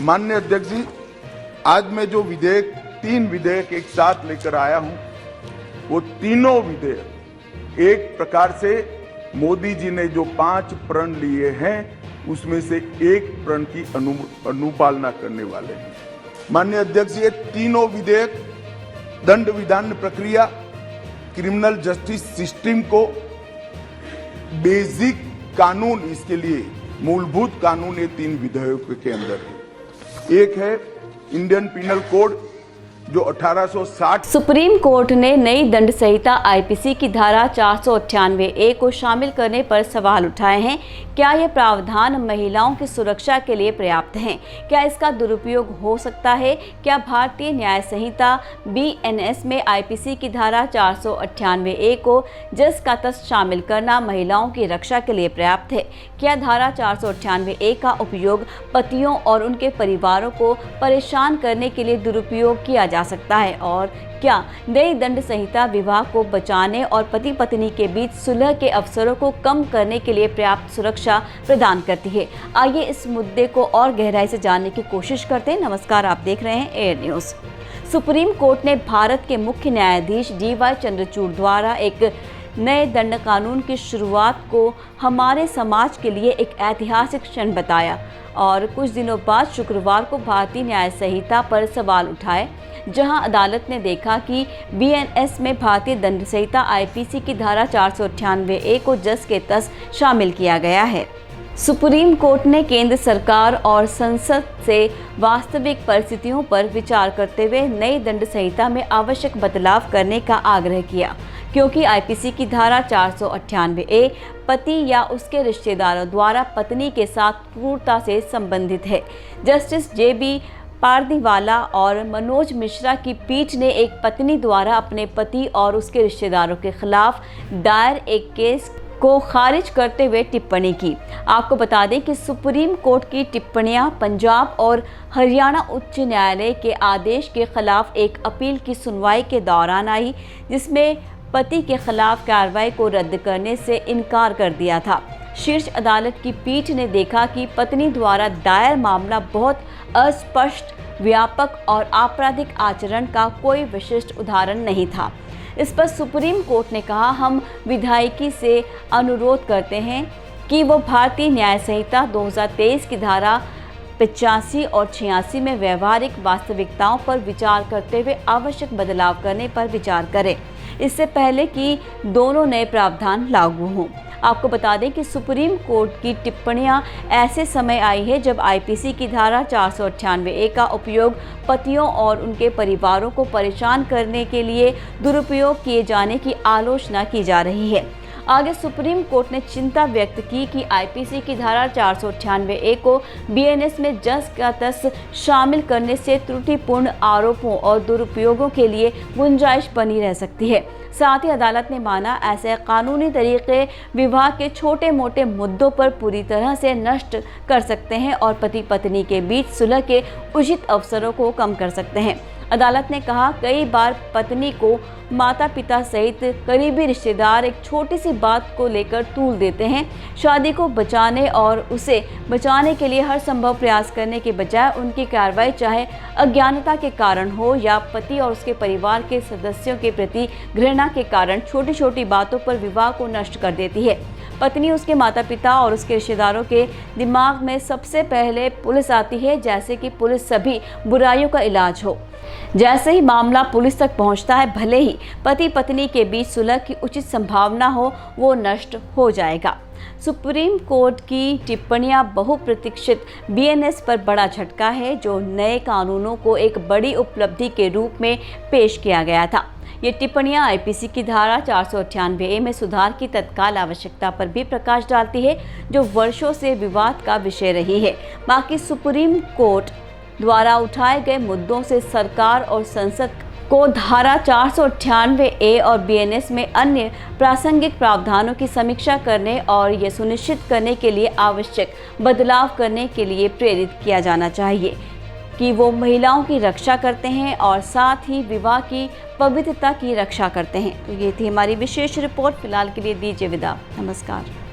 माननीय अध्यक्ष जी, आज मैं जो तीन विधेयक एक साथ लेकर आया हूं, वो तीनों विधेयक एक प्रकार से मोदी जी ने जो 5 प्रण लिए हैं उसमें से एक प्रण की अनुपालना करने वाले हैं। माननीय अध्यक्ष जी, ये तीनों विधेयक दंड विधान प्रक्रिया, क्रिमिनल जस्टिस सिस्टम को बेसिक कानून, इसके लिए मूलभूत कानून ये 3 विधेयकों के अंदर है। एक है इंडियन पिनल कोड जो 1860। सुप्रीम कोर्ट ने नई दंड संहिता आईपीसी की धारा 498A को शामिल करने पर सवाल उठाए हैं। क्या यह प्रावधान महिलाओं की सुरक्षा के लिए पर्याप्त हैं? क्या इसका दुरुपयोग हो सकता है? क्या भारतीय न्याय संहिता BNS में आईपीसी की धारा 498A को जस का तस शामिल करना महिलाओं की रक्षा के लिए पर्याप्त है? क्या धारा 498A का उपयोग पतियों और उनके परिवारों को परेशान करने के लिए दुरुपयोग किया जा सकता है? और क्या नई दंड संहिता विवाह को बचाने और पति पत्नी के बीच सुलह के अवसरों को कम करने के लिए पर्याप्त सुरक्षा प्रदान करती है? आइए इस मुद्दे को और गहराई से जानने की कोशिश करते हैं। नमस्कार, आप देख रहे हैं एयर न्यूज़। सुप्रीम कोर्ट ने भारत के मुख्य न्यायाधीश DY चंद्रचूड़ द्वारा एक नए दंड कानून की शुरुआत को हमारे समाज के लिए एक ऐतिहासिक क्षण बताया और कुछ दिनों बाद शुक्रवार को भारतीय न्याय संहिता पर सवाल उठाए, जहां अदालत ने देखा कि BNS में भारतीय दंड संहिता आईपीसी की धारा 498A को जस के तस शामिल किया गया है। सुप्रीम कोर्ट ने केंद्र सरकार और संसद से वास्तविक परिस्थितियों पर विचार करते हुए नई दंड संहिता में आवश्यक बदलाव करने का आग्रह किया, क्योंकि आईपीसी की धारा 498A पति या उसके रिश्तेदारों द्वारा पत्नी के साथ क्रूरता से संबंधित है। जस्टिस JB पारदीवाला और मनोज मिश्रा की पीठ ने एक पत्नी द्वारा अपने पति और उसके रिश्तेदारों के खिलाफ दायर एक केस को खारिज करते हुए टिप्पणी की। आपको बता दें कि सुप्रीम कोर्ट की टिप्पणियां पंजाब और हरियाणा उच्च न्यायालय के आदेश के खिलाफ एक अपील की सुनवाई के दौरान आई, जिसमें पति के खिलाफ कार्रवाई को रद्द करने से इनकार कर दिया था। शीर्ष अदालत की पीठ ने देखा कि पत्नी द्वारा दायर मामला बहुत अस्पष्ट, व्यापक और आपराधिक आचरण का कोई विशिष्ट उदाहरण नहीं था। इस पर सुप्रीम कोर्ट ने कहा, हम विधायिका से अनुरोध करते हैं कि वो भारतीय न्याय संहिता 2023 की धारा 85 और 86 में व्यवहारिक वास्तविकताओं पर विचार करते हुए आवश्यक बदलाव करने पर विचार करें, इससे पहले कि दोनों नए प्रावधान लागू हों। आपको बता दें कि सुप्रीम कोर्ट की टिप्पणियां ऐसे समय आई है जब आईपीसी की धारा 498A का उपयोग पतियों और उनके परिवारों को परेशान करने के लिए दुरुपयोग किए जाने की आलोचना की जा रही है। आगे सुप्रीम कोर्ट ने चिंता व्यक्त की कि आईपीसी की धारा 498A को BNS में जस का तस शामिल करने से त्रुटिपूर्ण आरोपों और दुरुपयोगों के लिए गुंजाइश बनी रह सकती है। साथ ही अदालत ने माना, ऐसे कानूनी तरीके विवाह के छोटे मोटे मुद्दों पर पूरी तरह से नष्ट कर सकते हैं और पति पत्नी के बीच सुलह के उचित अवसरों को कम कर सकते हैं। अदालत ने कहा, कई बार पत्नी को माता पिता सहित करीबी रिश्तेदार एक छोटी सी बात को लेकर तूल देते हैं। शादी को बचाने और उसे बचाने के लिए हर संभव प्रयास करने के बजाय उनकी कार्रवाई चाहे अज्ञानता के कारण हो या पति और उसके परिवार के सदस्यों के प्रति घृणा के कारण छोटी छोटी बातों पर विवाह को नष्ट कर देती है। पत्नी, उसके माता पिता और उसके रिश्तेदारों के दिमाग में सबसे पहले पुलिस आती है, जैसे कि पुलिस सभी बुराइयों का इलाज हो। जैसे ही मामला पुलिस तक पहुंचता है, भले ही पति पत्नी के बीच सुलह की उचित संभावना हो, वो नष्ट हो जाएगा। सुप्रीम कोर्ट की टिप्पणियां बहुप्रतीक्षित BNS पर बड़ा झटका है, जो नए कानूनों को एक बड़ी उपलब्धि के रूप में पेश किया गया था। ये टिप्पणियां आईपीसी की धारा 498A में सुधार की तत्काल आवश्यकता पर भी प्रकाश डालती है, जो वर्षों से विवाद का विषय रही है। बाकी सुप्रीम कोर्ट द्वारा उठाए गए मुद्दों से सरकार और संसद को धारा 498A और BNS में अन्य प्रासंगिक प्रावधानों की समीक्षा करने और ये सुनिश्चित करने के लिए आवश्यक बदलाव करने के लिए प्रेरित किया जाना चाहिए कि वो महिलाओं की रक्षा करते हैं और साथ ही विवाह की पवित्रता की रक्षा करते हैं। तो ये थी हमारी विशेष रिपोर्ट। फिलहाल के लिए दीजिए विदा। नमस्कार।